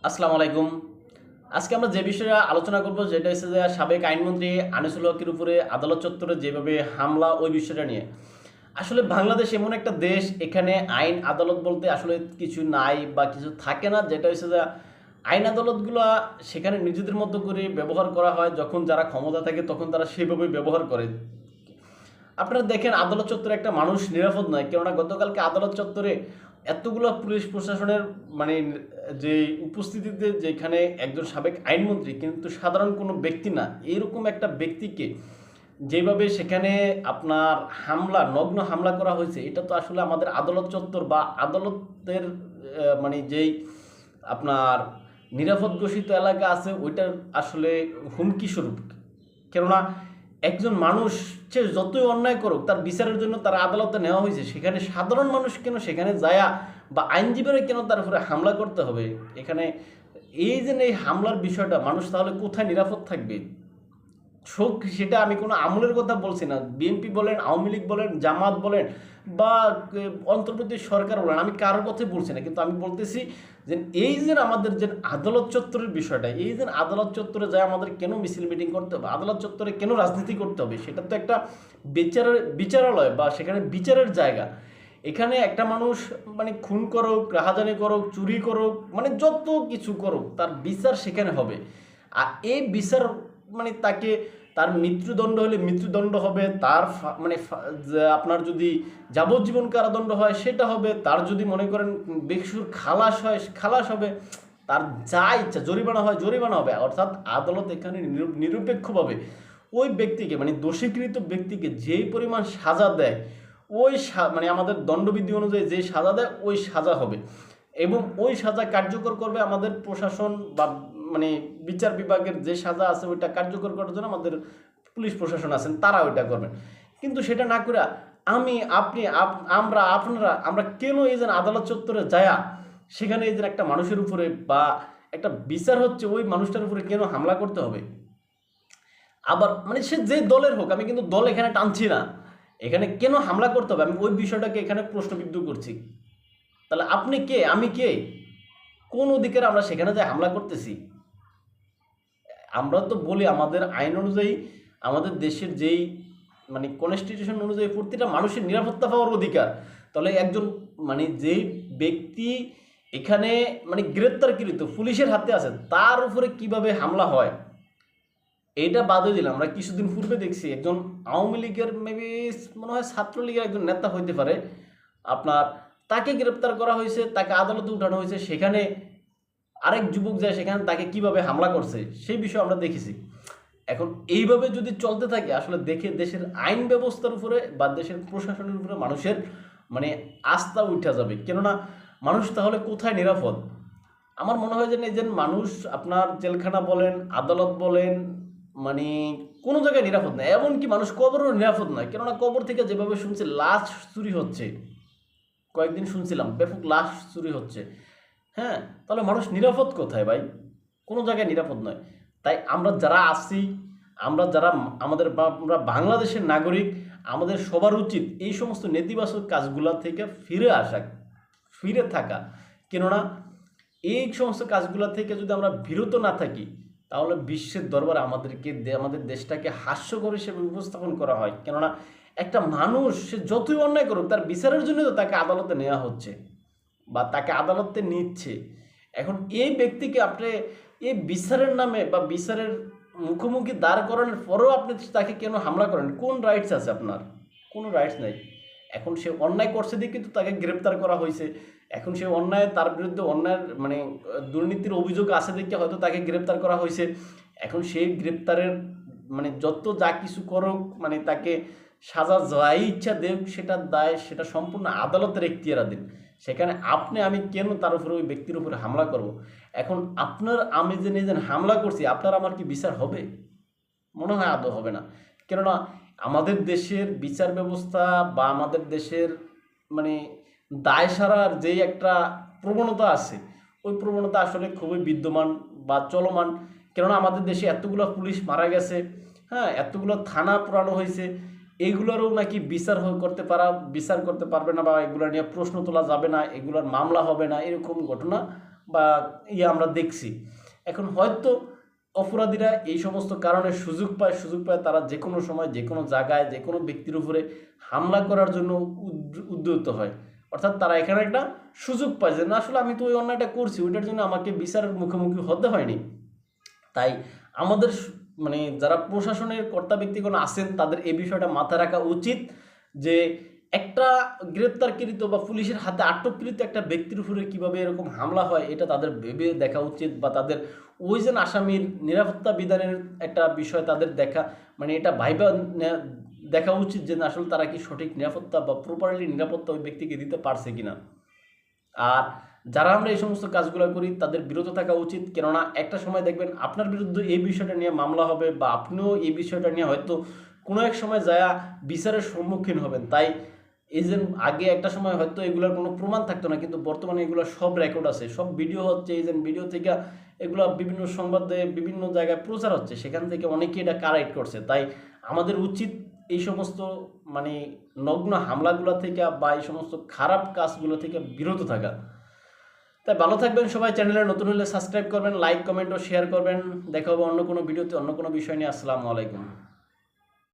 আসসালামু আলাইকুম। আজকে আমরা যে বিষয়ে আলোচনা করব সেটা হচ্ছে যে সাবেক আইনমন্ত্রী আনিসুল হকের উপরে আদালত চত্বরে যেভাবে হামলা ওই বিষয়টা নিয়ে। আসলে বাংলাদেশ এমন একটা দেশ, এখানে আইন আদালত বলতে আসলে কিছু নাই বা কিছু থাকে না। যেটা হচ্ছে যে আইন আদালতগুলো সেখানে নিজেদের মতো করে ব্যবহার করা হয়, যখন যারা ক্ষমতা থাকে তখন তারা সেভাবে ব্যবহার করে। আপনারা দেখেন আদালত চত্বরে একটা মানুষ নিরাপদ নয়, কেননা গতকালকে আদালত চত্বরে এতগুলো পুলিশ প্রশাসনের মানে যে উপস্থিতিতে, যেখানে একজন সাবেক আইনমন্ত্রী কিন্তু সাধারণ কোনো ব্যক্তি না, এরকম একটা ব্যক্তিকে যেভাবে সেখানে আপনার হামলা, নগ্ন হামলা করা হয়েছে, এটা তো আসলে আমাদের আদালত চত্বর বা আদালতের মানে যেই আপনার নিরাপদ ঘোষিত এলাকা আছে ওইটার আসলে হুমকি স্বরূপ। কেননা একজন মানুষ সে যতই অন্যায় করুক তার বিচারের জন্য তার আদালতে নেওয়া হয়েছে, সেখানে সাধারণ মানুষ কেন সেখানে যায়া বা আইনজীবীরা কেন তার উপরে হামলা করতে হবে এখানে? এই যে এই হামলার বিষয়টা, মানুষ তাহলে কোথায় নিরাপদ থাকবে? শোক, সেটা আমি কোনো আমলের কথা বলছি না। বিএনপি বলেন, আওয়ামী লীগ বলেন, জামাত বলেন বা অন্তর্বর্তী সরকার বলেন, আমি কারোর কথাই বলছি না, কিন্তু আমি বলতেছি যে এই যে আমাদের যে আদালত চত্বরের বিষয়টা, এই যে আদালত চত্বরে যায় আমাদের কেন মিছিল মিটিং করতে হবে, আদালত চত্বরে কেন রাজনীতি করতে হবে? সেটা তো একটা বিচারালয় বা সেখানে বিচারের জায়গা। এখানে একটা মানুষ মানে খুন করুক, রাহাজানি করুক, চুরি করুক, মানে যত কিছু করুক, তার বিচার সেখানে হবে। আর এই বিচার মানে তাকে, তার মৃত্যুদণ্ড হলে মৃত্যুদণ্ড হবে, তার যে আপনার যদি যাবজ্জীবন কারাদণ্ড হয় সেটা হবে, তার যদি মনে করেন বেকসুর খালাস হয় খালাস হবে, তার যা ইচ্ছা জরিমানা হয় জরিমানা হবে। অর্থাৎ আদালত এখানে নিরপেক্ষভাবে ওই ব্যক্তিকে মানে দোষীকৃত ব্যক্তিকে যেই পরিমাণ সাজা দেয়, ওই মানে আমাদের দণ্ডবিধি অনুযায়ী যে সাজা দেয় ওই সাজা হবে, এবং ওই সাজা কার্যকর করবে আমাদের প্রশাসন বা মানে বিচার বিভাগের যে সাজা আছে ওইটা কার্যকর করার জন্য আমাদের পুলিশ প্রশাসন আছেন, তারা ওইটা করবেন। কিন্তু সেটা না করে আমি, আপনি, আমরা, আপনারা, আমরা কেন এই যে আদালত চত্বরে যায়া সেখানে এই যে একটা মানুষের উপরে বা একটা বিচার হচ্ছে ওই মানুষটার উপরে কেন হামলা করতে হবে? আবার মানে সে যে দলের হোক, আমি কিন্তু দল এখানে টানছি না, এখানে কেন হামলা করতে হবে আমি ওই বিষয়টাকে এখানে প্রশ্নবিদ্ধ করছি। তাহলে আপনি কে, আমি কে, কোন অধিকারে আমরা সেখানে যে হামলা করতেছি? আমরা তো বলি আমাদের আইন অনুযায়ী, আমাদের দেশের যেই মানে কনস্টিটিউশন অনুযায়ী প্রতিটা মানুষের নিরাপত্তা পাওয়ার অধিকার। তাহলে একজন মানে যেই ব্যক্তি এখানে মানে গ্রেপ্তারকৃত পুলিশের হাতে আছে, তার উপরে কিভাবে হামলা হয়? এইটা বাদে দিলাম, আমরা কিছুদিন পূর্বে দেখছি একজন আওয়ামী লীগের মেবি মনে হয় ছাত্রলীগের একজন নেতা হইতে পারে আপনার, তাকে গ্রেপ্তার করা হয়েছে, তাকে আদালতে উঠানো হয়েছে, সেখানে আরেক যুবক যায় সেখানে তাকে কিভাবে হামলা করছে সেই বিষয়ে আমরা দেখেছি। এখন এইভাবে যদি চলতে থাকে আসলে দেখে দেশের আইন ব্যবস্থার উপরে বা দেশের প্রশাসনের উপরে মানুষের মানে আস্থা উঠা যাবে। কেননা মানুষ তাহলে কোথায় নিরাপদ? আমার মনে হয় যে এই যে মানুষ আপনার জেলখানা বলেন, আদালত বলেন, মানে কোনো জায়গায় নিরাপদ নয়। এমনকি মানুষ কবরও নিরাপদ নয়, কেননা কবর থেকে যেভাবে শুনছি লাশ চুরি হচ্ছে, কয়েকদিন শুনছিলাম ব্যাপক লাশ চুরি হচ্ছে। হ্যাঁ, তাহলে মানুষ নিরাপদ কোথায় ভাই? কোনো জায়গায় নিরাপদ নয়। তাই আমরা যারা আছি, আমরা যারা আমরা বাংলাদেশের নাগরিক, আমাদের সবার উচিত এই সমস্ত নেতিবাচক কাজগুলা থেকে ফিরে আসা, ফিরে থাকা। কেননা এই সমস্ত কাজগুলা থেকে যদি আমরা বিরত না থাকি, তাহলে বিশ্বের দরবারে আমাদেরকে আমাদের দেশটাকে হাস্যকর হিসেবে উপস্থাপন করা হয়। কেননা একটা মানুষ সে যতই অন্যায় করুক তার বিচারের জন্য তো তাকে আদালতে নেওয়া হচ্ছে বা তাকে আদালতে নিচ্ছে। এখন এই ব্যক্তিকে আপনি এই বিচারের নামে বা বিচারের মুখোমুখি দাঁড় করানোর পরেও আপনি তাকে কেন হামলা করেন? কোন রাইটস আছে আপনার? কোনো রাইটস নাই। এখন সে অন্যায় করছে দিয়ে কিন্তু তাকে গ্রেপ্তার করা হয়েছে। এখন সে অন্যায়, তার বিরুদ্ধে অন্যায়ের মানে দুর্নীতির অভিযোগ আছে দেখে হয়তো তাকে গ্রেপ্তার করা হয়েছে। এখন সেই গ্রেপ্তারের মানে যত যা কিছু করুক, মানে তাকে সাজা যাই ইচ্ছা দেব, সেটা দায় সেটা সম্পূর্ণ আদালতের এখতিয়ারাধীন। সেখানে আপনি আমি কেন তার উপরে ওই ব্যক্তির উপরে হামলা করব? এখন আপনার আমি যে নিজের হামলা করছি, আপনার আমার কি বিচার হবে? মনে হয় আদৌ হবে না। কেননা আমাদের দেশের বিচার ব্যবস্থা বা আমাদের দেশের মানে দায় সারার যেই একটা প্রবণতা আছে, ওই প্রবণতা আসলে খুবই বিদ্যমান বা চলমান। কেননা আমাদের দেশে এতগুলো পুলিশ মারা গেছে, হ্যাঁ, এতগুলো থানা পুরানো হয়েছে, এইগুলোরও নাকি বিচার করতে পারবে না বা এগুলো নিয়ে প্রশ্ন তোলা যাবে না, এগুলোর মামলা হবে না, এরকম ঘটনা বা আমরা দেখছি। এখন হয়তো অপরাধীরা এই সমস্ত কারণে সুযোগ পায় তারা যে কোনো সময় যে কোনো জায়গায় যে কোনো ব্যক্তির উপরে হামলা করার জন্য উদ্যত হয়। অর্থাৎ তারা এখানে একটা সুযোগ পায় যে না আসলে আমি তো ওই অন্যায়টা করছি, ওইটার জন্য আমাকে বিচারের মুখোমুখি হতে হয়নি। তাই আমাদের মানে যারা প্রশাসনের কর্তা ব্যক্তিগণ আছেন তাদের এই বিষয়টা মাথায় রাখা উচিত যে একটা গ্রেপ্তারকৃত বা পুলিশের হাতে আটককৃত একটা ব্যক্তির উপরে কিভাবে এরকম হামলা হয় এটা তাদের ভেবে দেখা উচিত, বা তাদের ওই যে আসামির নিরাপত্তা বিধানের একটা বিষয় তাদের দেখা মানে এটা ভাইবা দেখা উচিত যে আসলে তারা কি সঠিক নিরাপত্তা বা প্রপারলি নিরাপত্তা ওই ব্যক্তিকে দিতে পারছে কিনা। আর যারা আমরা এই সমস্ত কাজগুলো করি তাদের বিরত থাকা উচিত, কেননা একটা সময় দেখবেন আপনার বিরুদ্ধে এই বিষয়টা নিয়ে মামলা হবে বা আপনিও এই বিষয়টা নিয়ে হয়তো কোনো এক সময় যায় বিচারের সম্মুখীন হবেন। তাই এই যে আগে একটা সময় হয়তো এগুলোর কোনো প্রমাণ থাকতো না, কিন্তু বর্তমানে এগুলো সব রেকর্ড আছে, সব ভিডিও হচ্ছে, এই যে ভিডিও থেকে এগুলো বিভিন্ন সংবাদে বিভিন্ন জায়গায় প্রচার হচ্ছে, সেখান থেকে অনেকে এটা কারেক্ট করছে। তাই আমাদের উচিত এই সমস্ত মানে নগ্ন হামলাগুলো থেকে বা এই সমস্ত খারাপ কাজগুলো থেকে বিরত থাকা। তাই ভালো থাকবেন সবাই, চ্যানেলে নতুন হলে সাবস্ক্রাইব করবেন, লাইক কমেন্ট ও শেয়ার করবেন। দেখা হবে অন্য কোনো ভিডিওতে অন্য কোনো বিষয় নিয়ে। আসসালামু আলাইকুম।